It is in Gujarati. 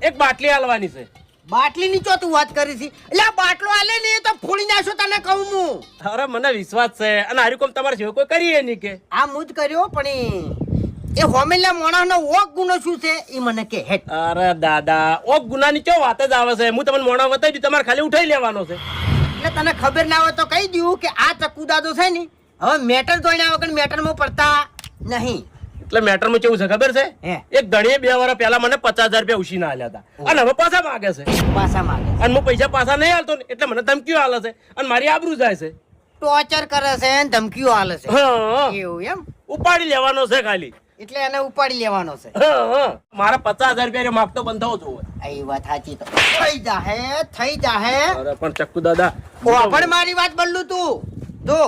એક બાટલી હાલવાની છે. બાટલી ની ચો તું વાત કરી છે? એટલે આ બાટલો આલે ને એ તો ફોડી નાખશો તને કહું હું. અરે મને વિશ્વાસ છે અને હારી કોમ તમારે જેવું કોઈ કરીએ નહીં કે આ મુજ કર્યો પણ એ હોમેલા માણસનો ઓક ગુનો શું છે એ મને કે હેટ. અરે દાદા ઓ ગુનાની કેવો વાત જ આવે છે. હું તમને મોણા બતાવી દઉં, તમારે ખાલી ઉઠાઈ લેવાનો છે. એટલે તને ખબર ના હોય તો કહી દઉં કે આ ચક્કુ દાદો છે ને હવે મેટર જોઈને વગર મેટરમાં પડતા નહીં. એટલે મેટરમાં કેવું છે ખબર છે? હે. એક ધણીએ 2 વર્ષ પહેલા મને 50,000 રૂપિયા ઉછીના આલ્યા હતા અને હવે પાછા માંગે છે. પાછા માગે અને હું પૈસા પાછા નહીં હાલતો ને એટલે મને ધમકીઓ આલે છે અને મારી આબરૂ જાય છે. ટોર્ચર કરે છે ને ધમકીઓ આલે છે. હા એવું એમ? ઉપાડી લેવાનો છે ખાલી. એટલે એને ઉપાડી લેવાનો છે. હા મારા 50,000 રૂપિયા માગતો બંધ થવો જોવે. એ વાત સાચી તો થઈ જાહે. અરે પણ ચક્કુ દાદા પણ મારી વાત બદલું તું જો